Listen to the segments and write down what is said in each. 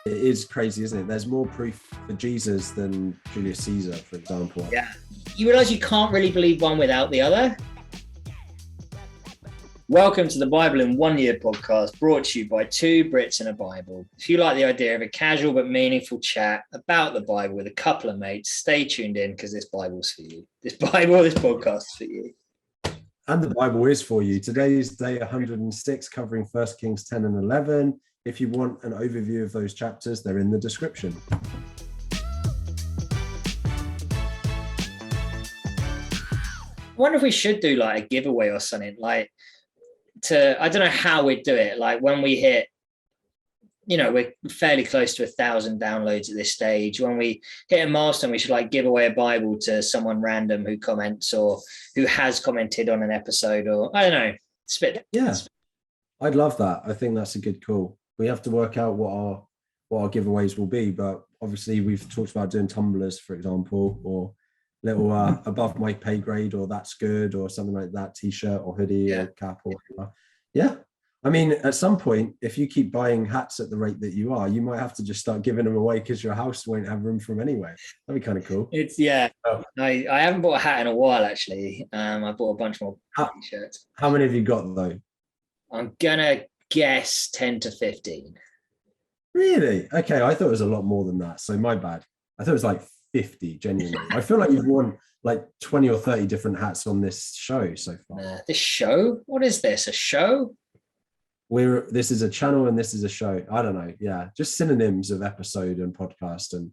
It is crazy, isn't it? There's more proof for Jesus than Julius Caesar, for example. Yeah. You realize you can't really believe one without the other? Welcome to the Bible in 1 Year podcast, brought to you by two Brits and a Bible. If you like the idea of a casual but meaningful chat about the Bible with a couple of mates, stay tuned in because this Bible's for you. This podcast is for you. And the Bible is for you. Today is day 106, covering 1 Kings 10 and 11. If you want an overview of those chapters, they're in the description. I wonder if we should do like a giveaway or something, I don't know how we'd do it. Like when we hit, we're fairly close to 1,000 downloads at this stage. When we hit a milestone, we should like give away a Bible to someone random who comments or who has commented on an episode, or I don't know. Yeah, I'd love that. I think that's a good call. We have to work out what our giveaways will be, but obviously we've talked about doing tumblers, for example, or little above my pay grade, or that's good, or something like that, t-shirt or hoodie or cap or whatever. Yeah. I mean, at some point, if you keep buying hats at the rate that you are, you might have to just start giving them away because your house won't have room for them anyway. That'd be kind of cool. I haven't bought a hat in a while, actually. I bought a bunch more t-shirts. How many have you got, though? I'm gonna guess 10 to 15. Really? Okay, I thought it was a lot more than that, so my bad. I thought it was like 50, genuinely. I feel like you've worn like 20 or 30 different hats on this show so far. This show? What is this? A show? This is a channel and this is a show. I don't know. Yeah, just synonyms of episode and podcast and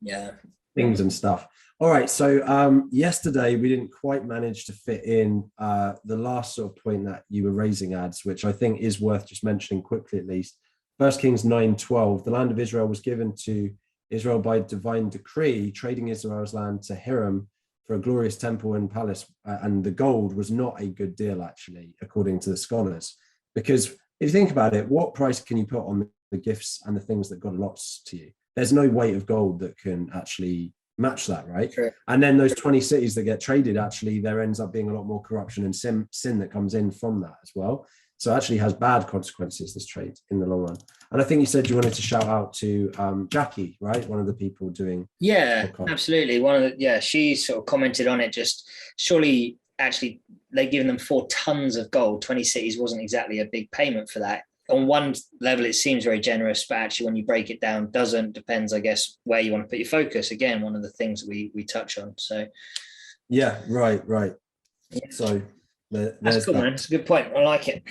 things and stuff. All right. So yesterday we didn't quite manage to fit in the last sort of point that you were raising, Ads, which I think is worth just mentioning quickly at least. 1 Kings 9:12. The land of Israel was given to Israel by divine decree, trading Israel's land to Hiram for a glorious temple and palace. And the gold was not a good deal, actually, according to the scholars, because if you think about it, what price can you put on the gifts and the things that God allots to you? There's no weight of gold that can actually match that, right? Sure. And then those 20 cities that get traded, actually, there ends up being a lot more corruption and sin that comes in from that as well. So it actually has bad consequences, this trade, in the long run. And I think you said you wanted to shout out to Jackie, right? One of the people doing. Yeah, absolutely. She sort of commented on it. Just surely, actually, they've given them 4 tons of gold. 20 cities wasn't exactly a big payment for that. On one level, it seems very generous, but actually, when you break it down, depends, I guess, where you want to put your focus. Again, one of the things we touch on. So, yeah, right. Yeah. So. That's cool, man. It's a good point. I like it.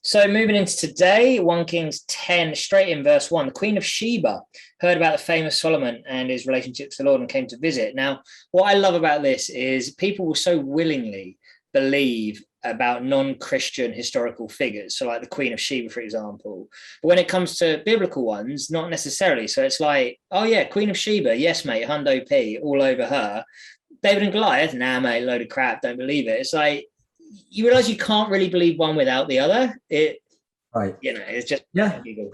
So moving into today, 1 Kings 10, straight in verse 1, the Queen of Sheba heard about the famous Solomon and his relationship to the Lord and came to visit. Now, what I love about this is people will so willingly believe about non-Christian historical figures. So like the Queen of Sheba, for example. But when it comes to biblical ones, not necessarily. So it's like, oh yeah, Queen of Sheba. Yes, mate, Hundo P, all over her. David and Goliath, nah, mate, load of crap, don't believe it. It's like, you realize you can't really believe one without the other. It's just illegal.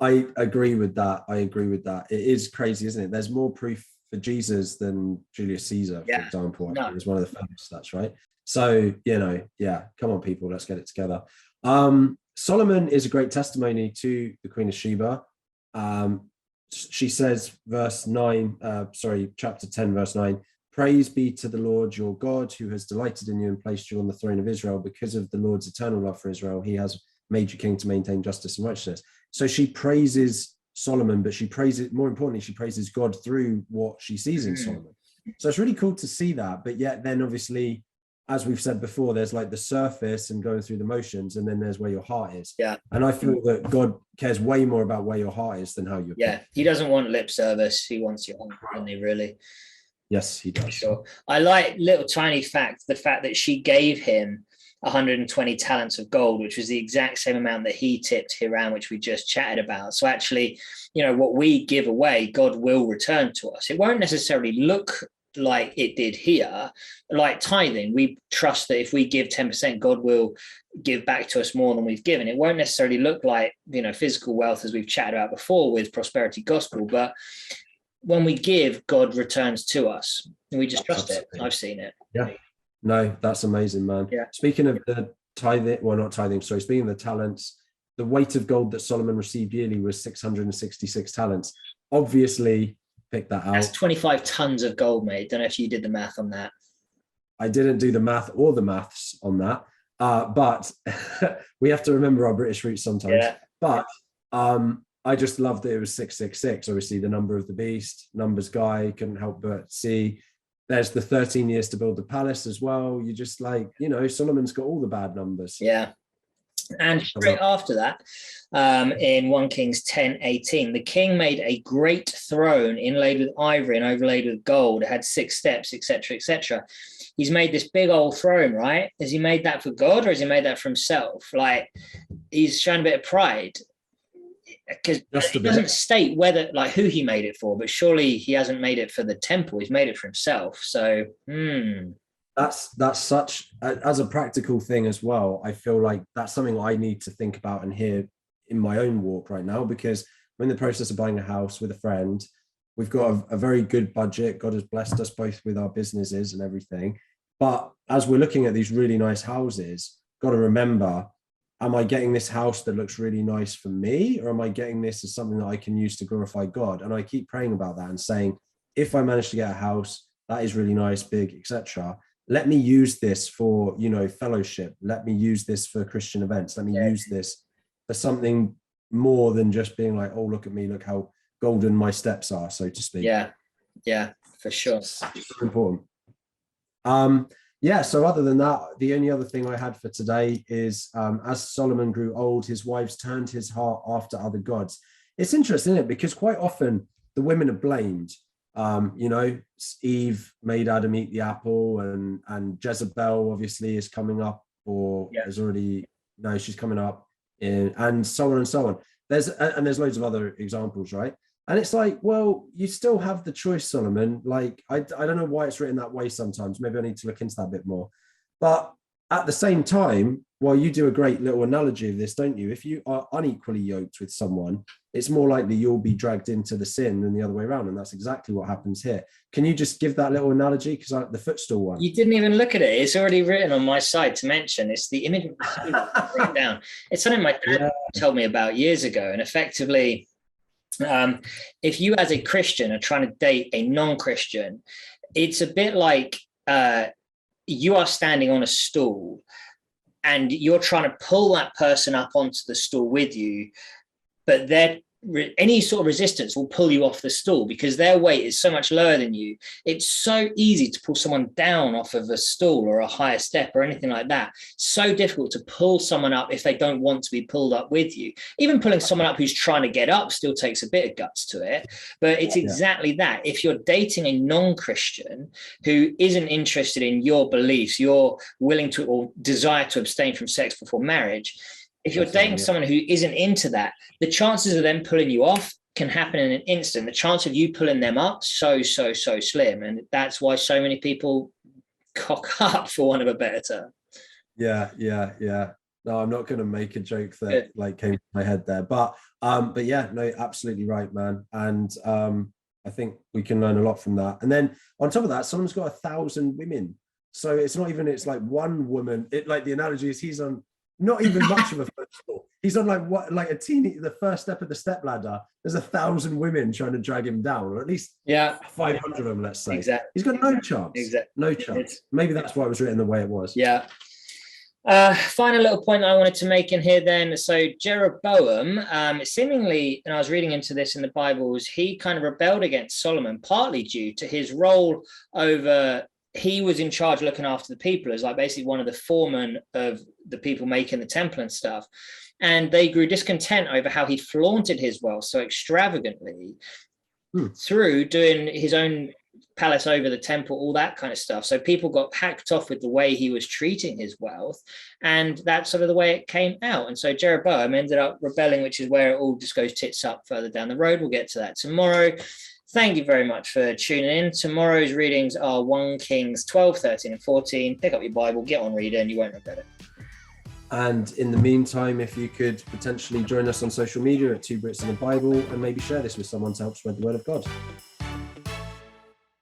I agree with that. It is crazy, isn't it? There's more proof for Jesus than Julius Caesar, for example. It was one of the famous stats, right? So, come on, people, let's get it together. Solomon is a great testimony to the Queen of Sheba. She says, chapter 10, verse 9, praise be to the Lord your God, who has delighted in you and placed you on the throne of Israel. Because of the Lord's eternal love for Israel, he has made you king to maintain justice and righteousness. So she praises Solomon, but more importantly, she praises God through what she sees in Solomon. So it's really cool to see that. But yet then obviously, as we've said before, there's like the surface and going through the motions, and then there's where your heart is. Yeah. And I feel that God cares way more about where your heart is than how you're. Yeah. He doesn't want lip service. He wants your heart, doesn't he, really? Yes, he does. Sure. I like little tiny fact, the fact that she gave him 120 talents of gold, which was the exact same amount that he tipped Hiram, which we just chatted about. So actually, what we give away, God will return to us. It won't necessarily look like it did here, like tithing. We trust that if we give 10%, God will give back to us more than we've given. It won't necessarily look like, physical wealth as we've chatted about before with prosperity gospel, but when we give, God returns to us and we just trust it. I've seen it. Yeah. No, that's amazing, man. Yeah. Speaking of the tithing, well, not tithing, sorry, speaking of the talents, the weight of gold that Solomon received yearly was 666 talents. Obviously, pick that out. That's 25 tons of gold, mate. Don't know if you did the math on that. I didn't do the math or the maths on that, but we have to remember our British roots sometimes. Yeah. But I just loved that it was 666. Obviously, the number of the beast, numbers guy, couldn't help but see. There's the 13 years to build the palace as well. You just like, Solomon's got all the bad numbers. Yeah. And straight after that, in 1 Kings 10:18, the king made a great throne inlaid with ivory and overlaid with gold. It had 6 steps, etc., etc. He's made this big old throne, right? Has he made that for God, or has he made that for himself? Like, he's shown a bit of pride, because it doesn't state whether, like, who he made it for, but surely he hasn't made it for the temple. He's made it for himself. So, That's such, as a practical thing as well, I feel like that's something I need to think about and hear in my own walk right now, because I'm in the process of buying a house with a friend. We've got a very good budget. God has blessed us both with our businesses and everything. But as we're looking at these really nice houses, got to remember, am I getting this house that looks really nice for me, or am I getting this as something that I can use to glorify God? And I keep praying about that and saying, if I manage to get a house that is really nice, big, etc., let me use this for, fellowship. Let me use this for Christian events. Let me use this for something more than just being like, oh, look at me, look how golden my steps are, so to speak. Yeah, for sure. It's important. So other than that, the only other thing I had for today is, as Solomon grew old, his wives turned his heart after other gods. It's interesting, isn't it? Because quite often the women are blamed. Eve made Adam eat the apple, and Jezebel obviously is coming up, or has already, no, she's coming up, and so on and so on. There's loads of other examples, right? And it's like, well, you still have the choice, Solomon. Like, I don't know why it's written that way sometimes. Maybe I need to look into that a bit more. But at the same time, well, you do a great little analogy of this, don't you? If you are unequally yoked with someone, it's more likely you'll be dragged into the sin than the other way around. And that's exactly what happens here. Can you just give that little analogy? Because the footstool one. You didn't even look at it. It's already written on my side to mention. It's the image of the written down. It's something my dad told me about years ago. And effectively, if you as a Christian are trying to date a non-Christian, it's a bit like you are standing on a stool and you're trying to pull that person up onto the stool with you, but any sort of resistance will pull you off the stool because their weight is so much lower than you. It's so easy to pull someone down off of a stool or a higher step or anything like that. So difficult to pull someone up if they don't want to be pulled up with you. Even pulling someone up who's trying to get up still takes a bit of guts to it. But it's exactly that. If you're dating a non-Christian who isn't interested in your beliefs, you're willing to or desire to abstain from sex before marriage, if you're dating someone who isn't into that, the chances of them pulling you off can happen in an instant. The chance of you pulling them up, so slim. And that's why so many people cock up, for want of a better term. Yeah. No, I'm not going to make a joke that came to my head there. But yeah, no, absolutely right, man. And I think we can learn a lot from that. And then on top of that, someone's got 1,000 women. So it's not even, it's like one woman. The analogy is he's on not even much of a footstool. He's on the first step of the step ladder. There's 1,000 women trying to drag him down, or at least 500 of them, let's say. Exactly. He's got no chance. Exactly. No chance. Maybe that's why it was written the way it was. Yeah. Final little point I wanted to make in here then. So Jeroboam, seemingly, and I was reading into this in the Bibles, he kind of rebelled against Solomon, partly due to his role over. He was in charge of looking after the people as basically one of the foremen of the people making the temple and stuff. And they grew discontent over how he flaunted his wealth so extravagantly through doing his own palace over the temple, all that kind of stuff. So people got hacked off with the way he was treating his wealth. And that's sort of the way it came out. And so Jeroboam ended up rebelling, which is where it all just goes tits up further down the road. We'll get to that tomorrow. Thank you very much for tuning in. Tomorrow's readings are 1 Kings 12, 13, and 14. Pick up your Bible, get on reading, you won't regret it. And in the meantime, if you could potentially join us on social media at 2 Brits and a Bible, and maybe share this with someone to help spread the word of God.